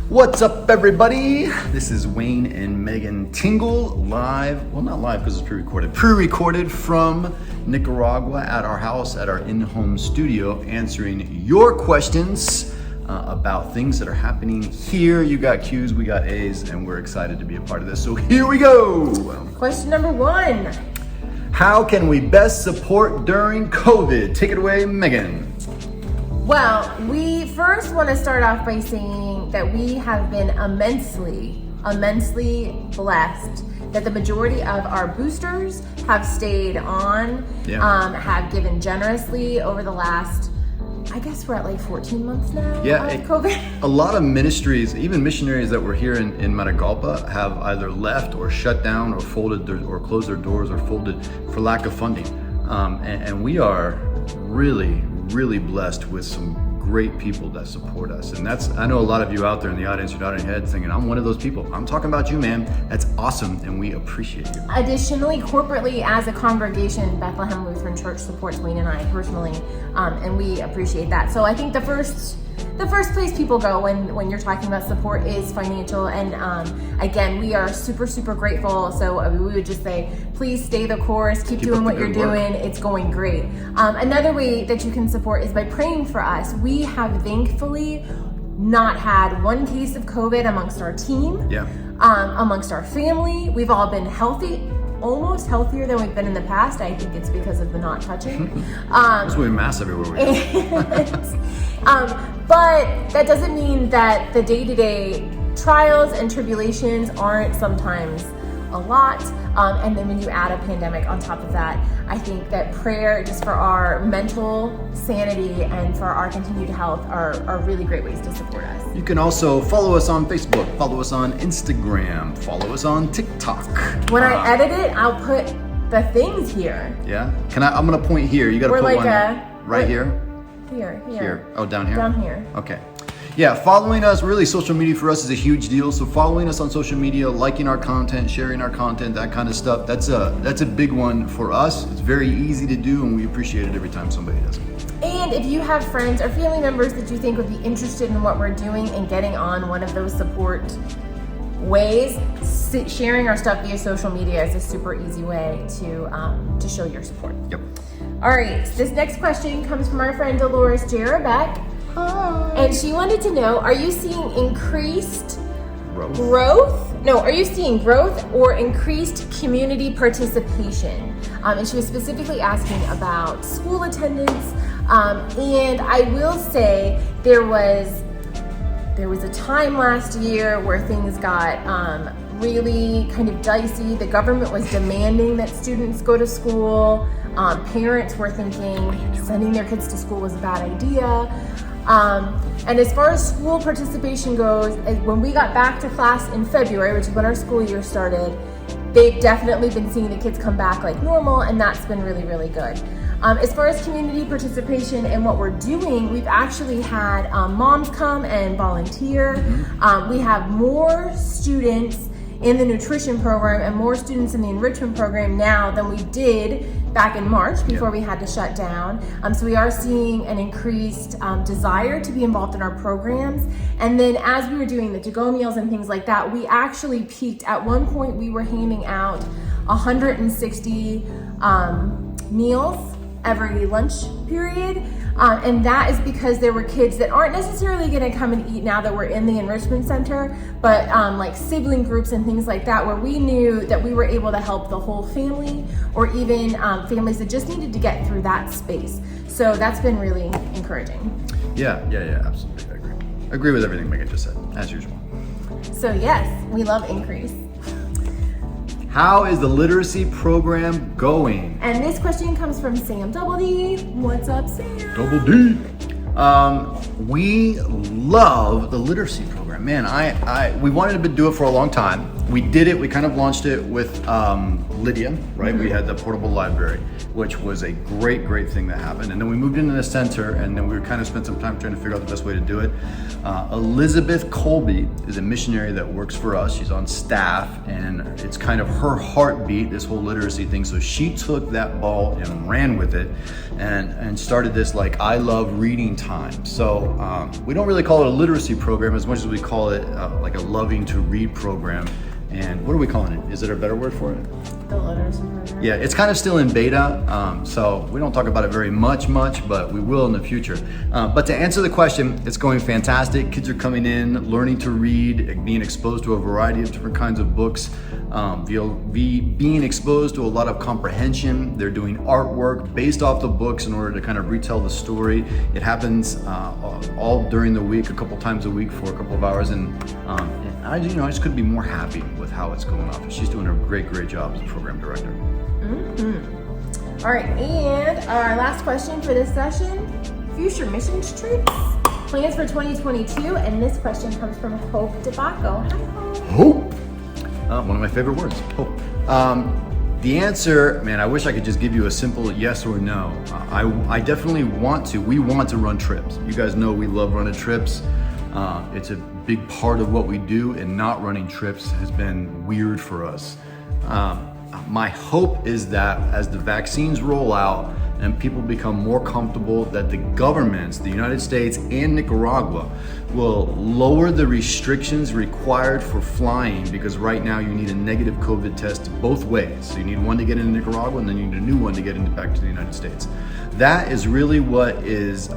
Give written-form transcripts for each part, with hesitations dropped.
What's up, everybody? This is Wayne and Megan Tingle live. Well, not live because it's pre-recorded from Nicaragua at our house, at our in-home studio, answering your questions about things that are happening here. You got Q's, we got A's, and we're excited to be a part of this. So here we go. Question number 1. How can we best support during COVID? Take it away, Megan. Well, we first want to start off by saying that we have been immensely blessed that the majority of our boosters have stayed on, have given generously over the last, I guess we're at like 14 months now of COVID. A lot of ministries, even missionaries that were here in Matagalpa, have either left or shut down or folded or closed their doors or folded for lack of funding. And we are really blessed with some great people that support us. And I know a lot of you out there in the audience, you're nodding your head thinking, I'm one of those people. I'm talking about you, man. That's awesome, and we appreciate you. Additionally, corporately, as a congregation, Bethlehem Lutheran Church supports Wayne and I personally, and we appreciate that. So I think the first place people go when you're talking about support is financial, and again, we are super grateful. So we would just say, please stay the course, keep doing what you're doing. It's going great. Another way that you can support is by praying for us. We have thankfully not had one case of COVID amongst our team, amongst our family. We've all been healthy, almost healthier than we've been in the past. I think it's because of the not touching. There's really mass everywhere we go. But that doesn't mean that the day-to-day trials and tribulations aren't sometimes a lot. And then when you add a pandemic on top of that, I think that prayer just for our mental sanity and for our continued health are really great ways to support us. You can also follow us on Facebook, follow us on Instagram, follow us on TikTok. When I edit it, I'll put the things here. Yeah? I'm gonna point here. You gotta put like one right here? Here. Oh, down here? Down here. Okay. Yeah, following us, really social media for us is a huge deal. So following us on social media, liking our content, sharing our content, that kind of stuff, that's a big one for us. It's very easy to do, and we appreciate it every time somebody does it. And if you have friends or family members that you think would be interested in what we're doing and getting on one of those support ways, sharing our stuff via social media is a super easy way to show your support. Yep. All right, so this next question comes from our friend Dolores Jarabeck. Hi. And she wanted to know, are you seeing increased growth? No, are you seeing growth or increased community participation? And she was specifically asking about school attendance. And I will say there was a time last year where things got really kind of dicey. The government was demanding that students go to school. Parents were thinking sending their kids to school was a bad idea. And as far as school participation goes, when we got back to class in February, which is when our school year started, they've definitely been seeing the kids come back like normal, and that's been really good. As far as community participation and what we're doing, we've actually had moms come and volunteer. We have more students in the nutrition program and more students in the enrichment program now than we did back in March before we had to shut down. So we are seeing an increased desire to be involved in our programs. And then as we were doing the to-go meals and things like that, we actually peaked. At one point, we were handing out 160 meals every lunch period. And that is because there were kids that aren't necessarily gonna come and eat now that we're in the enrichment center, but like sibling groups and things like that, where we knew that we were able to help the whole family, or even families that just needed to get through that space. So that's been really encouraging. Yeah, absolutely, I agree with everything Megan just said, as usual. So yes, we love increase. How is the literacy program going? And this question comes from Sam Double D. What's up, Sam? Double D. We love the literacy program. Man, we wanted to do it for a long time. We did it, we kind of launched it with Lydia, right? We had the portable library, which was a great thing that happened. And then we moved into the center, and then we kind of spent some time trying to figure out the best way to do it. Elizabeth Colby is a missionary that works for us. She's on staff, and it's kind of her heartbeat, this whole literacy thing. So she took that ball and ran with it and started this like I love reading time. So we don't really call it a literacy program as much as we call it like a loving to read program. And what are we calling it? Is there a better word for it? The literacy program. Yeah, it's kind of still in beta, so we don't talk about it very much, but we will in the future. But to answer the question, it's going fantastic. Kids are coming in, learning to read, being exposed to a variety of different kinds of books, being exposed to a lot of comprehension. They're doing artwork based off the books in order to kind of retell the story. It happens all during the week, a couple times a week for a couple of hours, and I just couldn't be more happy with how it's going off. She's doing a great job as a program director. All right, and our last question for this session, future missions trips, plans for 2022, and this question comes from Hope DeBacco. Hi, Hope. Hope, one of my favorite words, hope. The answer, man, I wish I could just give you a simple yes or no. I definitely we want to run trips. You guys know we love running trips. It's a big part of what we do, and not running trips has been weird for us. My hope is that as the vaccines roll out and people become more comfortable, that the governments, the United States and Nicaragua, will lower the restrictions required for flying, because right now you need a negative COVID test both ways. So you need one to get into Nicaragua, and then you need a new one to get back to the United States. That is really what is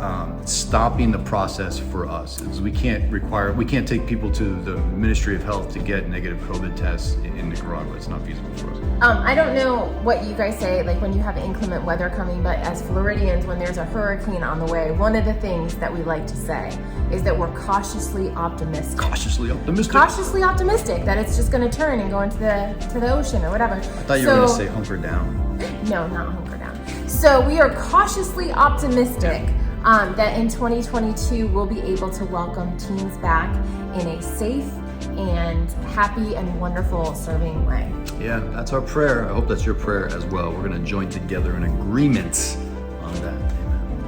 stopping the process for us. Is we can't take people to the Ministry of Health to get negative COVID tests in Nicaragua. It's not feasible for us. I don't know what you guys say, like when you have inclement weather coming, but as Floridians, when there's a hurricane on the way, one of the things that we like to say is that we're cautiously optimistic. Cautiously optimistic? Cautiously optimistic that it's just going to turn and go into the ocean or whatever. I thought you were going to say hunker down. No, not hunker down. So we are cautiously optimistic that in 2022 we'll be able to welcome teens back in a safe and happy and wonderful serving way. Yeah, that's our prayer. I hope that's your prayer as well. We're going to join together in agreement on that.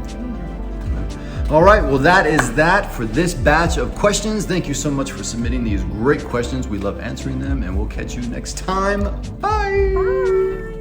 Amen. All right, well, that is that for this batch of questions. Thank you so much for submitting these great questions. We love answering them, and we'll catch you next time. Bye. Bye.